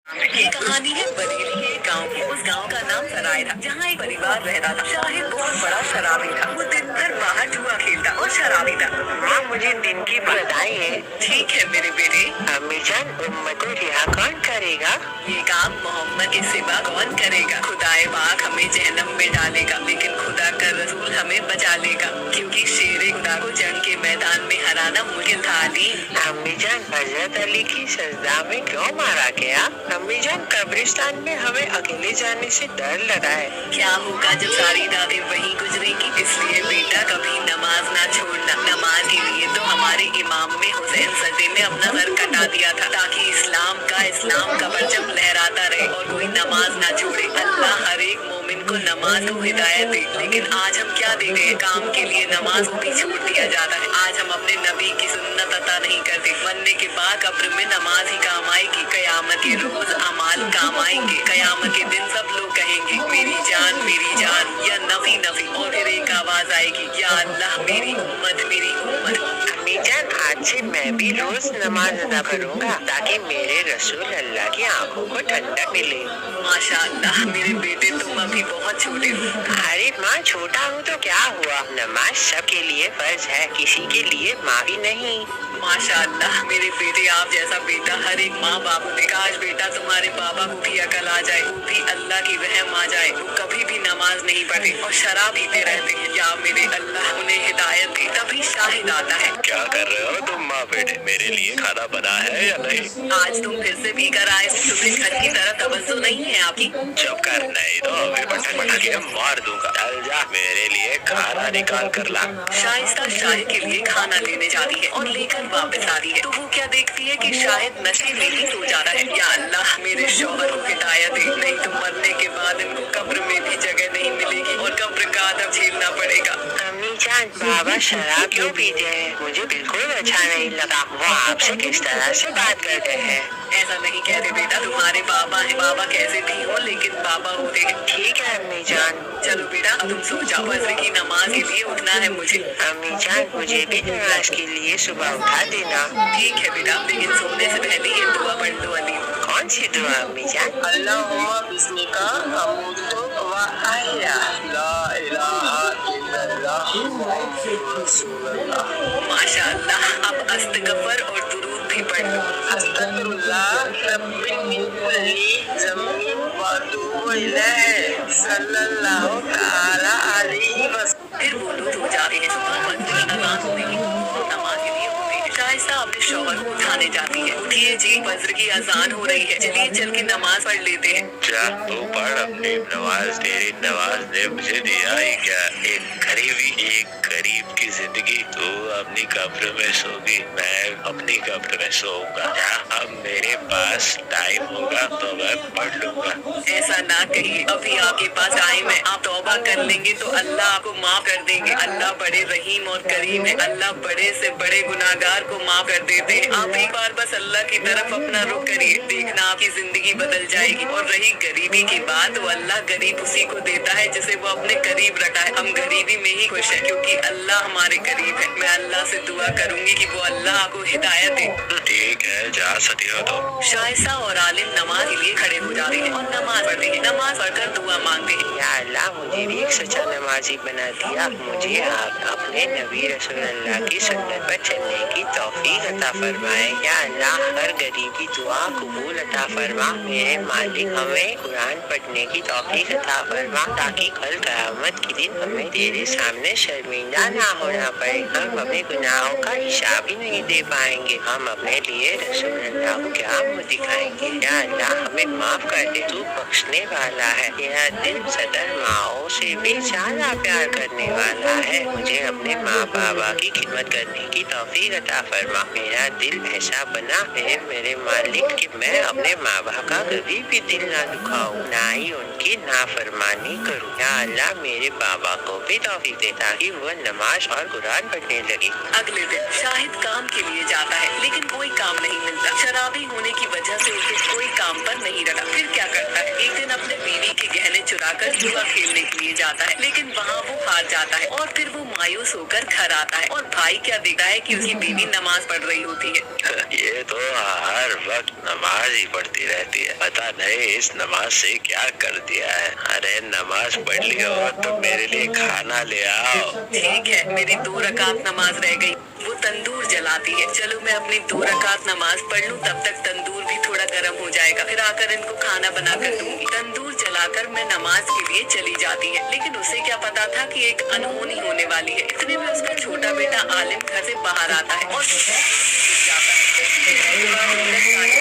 ये कहानी है बरेली के एक गांव की। उस गांव का नाम सराय था, जहाँ एक परिवार रहता था। शाहिद बहुत बड़ा शराबी था। वो दिन भर बाहर जुआ खेलता और शराबी था। माँ, मुझे दिन की बधाई। ठीक है मेरे बेटे। अम्मी जान, उम्मत को रिहा कौन करेगा? ये काम मोहम्मद के सिवा कौन करेगा? खुदाए पाक हमें जहन्नम में डालेगा, लेकिन खुदा का रसूल हमें बचा लेगा, क्योंकि शेरे खुदा को जंग के मैदान में हराना मुश्किल था। अम्मी जान, हजरत अली की सजदा में क्यों मारा गया? अम्मी जान, कब्रिस्तान में हमें अकेले जाने से डर लगा है। क्या होगा जब सारी रातें वहीं गुजरेगी? इसलिए बेटा कभी नमाज ना छोड़ना। नमाज के लिए तो हमारे इमाम में हुसैन सजे ने अपना सर कटा दिया था, ताकि इस्लाम का परचम लहराता रहे और कोई नमाज ना छोड़े। अल्लाह हर एक मोमिन को नमाज को हिदायत दे। लेकिन आज हम क्या देख रहे हैं? काम के लिए नमाज को भी छोड़ दिया जाता है। आज हम अपने नबी की सुन्नत अता नहीं करते। मरने के बाद कब्र में नमाज ही काम आएगी। कयामत के रोज अमाल काम आएंगे। कयामत के दिन सब लोग कहेंगे मेरी जान या नफी नफी, और फिर एक आवाज आएगी, या अल्लाह मेरी उम्मत। अम्मी जान, आज से मैं भी रोज नमाज अदा करूँगा, ताकि मेरे रसूल अल्लाह की आंखों को ठंडक मिले। माशाअल्लाह मेरे बेटे, तुम अभी बहुत छोटे हो। अरे माँ, छोटा हूँ तो क्या हुआ? नमाज सबके लिए फर्ज है, किसी के लिए माफी नहीं। माशाअल्लाह मेरे बेटे, आप जैसा बेटा हर एक माँ बाप ने। काश बेटा तुम्हारे पापा को भी अकल आ जाए, वो भी अल्लाह की रहम आ जाए। वो कभी भी नमाज नहीं पढ़े और शराब पीते रहते हैं। या मेरे अल्लाह उन्हें हिदायत दे। तभी शाहिद आता है। क्या कर रहे हो तुम माँ बेटे? मेरे लिए खाना बना है या नहीं? आज तुम फिर से पी कर आए। तुम्हें घर की तरह तवज्जो नहीं है आपकी? चुप कर, नहीं तो अभी पटक के मार दूंगा। चल जा, मेरे लिए खाना निकाल कर ला। शाइस्ता शाहिद के लिए खाना लेने जाती है और लेकर वापस आती है, तो वो क्या देखती है कि शाहिद नशे में ही सो जाता है। या अल्लाह मेरे शौहर को हिदायत दे, नहीं तो मरने के बाद इनको कब्र में भी जगह नहीं मिलेगी और कब्र का अदब झेलना पड़ेगा। अम्मी जान, बाबा शराब क्यों पीते हैं? मुझे बिल्कुल अच्छा नहीं लगा। वो आपसे किस तरह से बात करते हैं? ऐसा नहीं कहते बेटा, तुम्हारे बाबा है। बाबा कैसे भी हो, लेकिन बाबा होते हैं। ठीक है अम्मी जान। चलो बेटा, अब तुम सो जाओ। फजर की नमाज के लिए उठना है मुझे। अम्मी जान, मुझे भी नमाज के लिए सुबह उठा देना। ठीक है बेटा, लेकिन सोने से पहले ये दुआ पढ़ लो। अली, कौन सी दुआ अम्मी जान? अल्लाहुम्मा बिस्मिका अमूतु व अहया, ला इलाहा इल्लल्लाह मुहम्मदुर रसूलुल्लाह। माशाअल्लाह। अब अस्तगफर और दुरूद भी पढ़ लो। अस्तगफिरुल्लाह रब्बी मिन कुल्ली ज़म्बिन व अतूबु इलैहि सल्लल्लाहु तआला अलैहि वसल्लम। फिर वो लोग सो जाते हैं। सुबह फजर की अज़ान होने की नमाज के लिए उठते हैं। शाइस्ता अपने शौहर को उठाने जाती है। उठिए जी, फजर की अज़ान हो रही है, चलिए चल के नमाज पढ़ लेते हैं। जा तू पढ़ अपनी नमाज। तेरी नमाज ने मुझे दिया ही क्या? एक गरीब की जिंदगी। तू अपनी कब्र में सोगी, मैं अपनी कब्र में सोऊंगा। अब मेरे पास टाइम होगा तो मैं पढ़ लूंगा। ऐसा ना कहिए, अभी आपके पास टाइम है। आप तौबा कर लेंगे तो अल्लाह आपको माफ कर देंगे। अल्लाह बड़े रहीम और करीम है। अल्लाह बड़े से बड़े गुनाहगार को माफ कर देते हैं। आप एक बार बस अल्लाह की तरफ अपना रुख करिए, देखना आपकी जिंदगी बदल जाएगी। और रही गरीबी की बात, तो अल्लाह गरीब उसी को देता है जिसे वो अपने करीब रखा है। हम गरीबी में ही खुश है, क्योंकि अल्लाह हमारे करीब है। मैं अल्लाह से दुआ करूंगी कि वो अल्लाह आपको हिदायत दे। ठीक है, जा सकती हो तो। शाइस्ता और आलिम नमाज के लिए खड़े हो जाते हैं और नमाज पढ़ते हैं। नमाज पढ़कर दुआ मांगते हैं। या अल्लाह, मुझे भी एक सच्चा नमाजी बना दिया। मुझे आप अपने नबी रसूल अल्लाह की सुन्नत पर चलने की तौफीक अता फरमाए। या अल्लाह, हर गरीब की दुआ कबूल अता फरमा। मेरे मालिक, हमें कुरान पढ़ने की तौफीक अता फरमा, ताकि कल क़यामत के दिन हमें तेरे सामने शर्मिंदा ना होना पड़े। हम अपने गुनाहों का हिसाब ही नहीं दे पाएंगे। हम अपने लिए रसूल अल्लाह को क्या मुँह दिखाएंगे? या अल्लाह, हमें माफ कर दे, तू बख्शने वाला है। तेरा दिल सदर माओ से भी ज्यादा प्यार करने वाला है। मुझे अपने माँ बाबा की खिदमत करने की तौफीक अता फरमा। मेरा दिल ऐसा बना है मेरे मालिक कि मैं अपने माँ बाप का कभी भी दिल ना दुखाऊं, ना ही उनकी नाफरमानी करूं। या अल्लाह, मेरे बाबा को भी तौफीक दे, ताकि वो नमाज और कुरान पढ़ने लगे। अगले दिन शाहिद काम के लिए जाता है, लेकिन कोई काम नहीं मिलता। शराबी होने की वजह से उसे कोई काम पर नहीं रखा। फिर क्या करता है? एक दिन अपने बीवी के गहने चुरा कर जुआ खेलने के लिए जाता है, लेकिन वहाँ वो हार जाता है और फिर वो मायूस होकर घर आता है और भाई क्या देखता है कि उसकी बीवी नमाज पढ़ रही होती है। ये तो हर वक्त नमाज ही पढ़ती रहती है, पता नहीं इस नमाज से क्या कर दिया है। अरे नमाज पढ़ लियो तो मेरे लिए खाना ले आओ। ठीक है, मेरी 2 रकात नमाज रह गई। वो तंदूर जलाती है। चलो मैं अपनी 2 रकात नमाज पढ़ लूं, तब तक तंदूर भी थोड़ा गर्म हो जाएगा, फिर आकर इनको खाना बना कर दूंगी। तंदूर जलाकर मैं नमाज के लिए चली जाती है, लेकिन उसे क्या पता था कि एक अनहोनी होने वाली है। इतने में उसका छोटा बेटा आलिम घर से बाहर आता है और जाता है।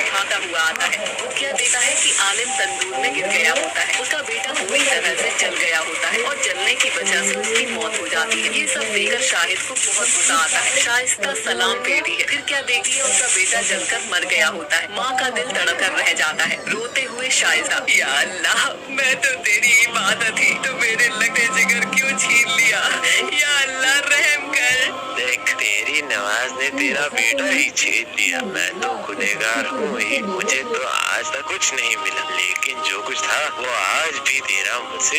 खाता हुआ आता है। वो क्या देता है कि आलिम तंदूर में गिर गया होता है। उसका बेटा पूरी तरह से जल गया होता है और जलने की वजह से उसकी मौत हो जाती है। ये सब देखकर शाहिद को बहुत गुस्सा आता है। शाइस्ता सलाम फेरती है, फिर क्या देखती है उसका बेटा जलकर मर गया होता है। माँ का दिल तड़प कर रह जाता है। रोते हुए शाइस्ता, या अल्लाह, मैं तो तेरी इबादत थी, तो मेरे लगे जिगर क्यों छीन लिया? या अल्लाह रहम कर। देख, तेरी नमाज ने तेरा बेटा ही छीन लिया। मैं तो गुनहगार हूँ ही, मुझे तो आज तक कुछ नहीं मिला, लेकिन जो कुछ था वो आज भी तेरा मुझसे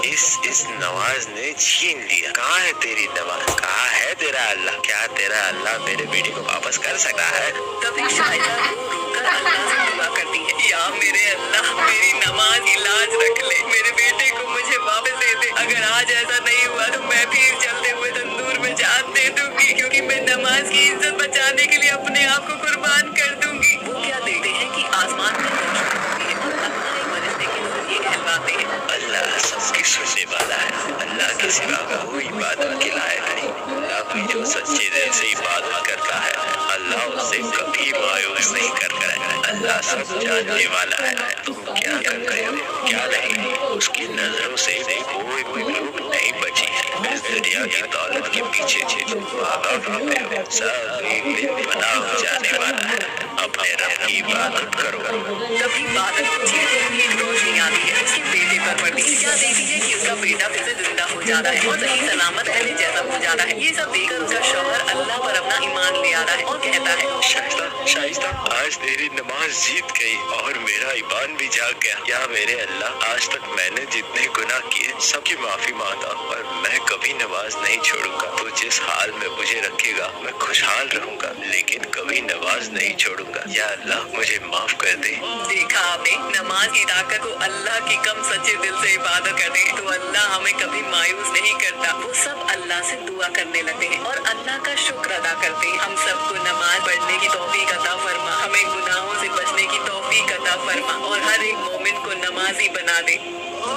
इस नमाज ने छीन लिया। कहाँ है तेरी नमाज? कहाँ है तेरा अल्लाह? क्या तेरा अल्लाह मेरे बेटे को वापस कर सकता है? तभी शाइदा रो रो कर अल्लाह से दुआ करती है, या मेरे अल्लाह, मेरी नमाज की लाज रख ले, मेरे बेटे को मुझे वापस दे दे। अगर आज ऐसा नहीं हुआ तो मैं भी जलते हुए तंदूर में जान दे दूंगी, क्योंकि मैं नमाज की इज्जत बचाने के लिए अपने आप को कुर्बान कर दूंगी। वो क्या देखते हैं कि आसमान में रोशनी होती है और अल्लाह एक फरिश्ते के जरिए कहलवाते हैं। अल्लाह सबकी सुनने वाला है, अल्लाह के सिवा कोई इबादत के लायक नहीं। अल्लाह भी जो सच्चे दिल से इबादत करता है, अल्लाह उससे कभी मायूस नहीं करता है। अल्लाह सब जानने वाला है, तुम क्या कर रहे हो क्या नहीं। उसकी नजरों से कोई मखलूक नहीं बची है। इस दुनिया की दौलत के पीछे तुम भागते हो, सब एक दिन फना हो जाने वाला है। अपने रब की इबादत करो। तभी बादल को चीरते हुए एक रोशनी आती है, उसके बेटे पर पड़ती है। क्या देखती है कि उसका बेटा फिर से जिंदा हो जाता है और सही सलामत पहले जैसा हो जाता है। ये सब देखकर उसका शौहर अल्लाह पर अपना ईमान ले आता है और कहता है, शाइस्ता, आज तेरी नमाज जीत गई और मेरा ईमान भी जाग गया। या मेरे अल्लाह, आज तक मैंने जितने गुनाह किए सबकी माफी मांगता और मैं कभी नमाज नहीं छोड़ूंगा। तो जिस हाल में मुझे रखेगा मैं खुशहाल रहूंगा, लेकिन कभी नमाज नहीं छोड़ूंगा। या अल्लाह, मुझे माफ कर दे। देखा आपने, नमाज की ताकत को अल्लाह की कम सच्चे दिल से इबादत करते हैं तो अल्लाह हमें कभी मायूस नहीं करता। वो सब अल्लाह से दुआ करने लगते हैं और अल्लाह का शुक्र अदा करते हैं। हम सबको नमाज पढ़ने की तौफीक अता फरमा, हमें गुनाहों से बचने की तौफीक अता फरमा और हर एक मोमिन को नमाजी बना दे।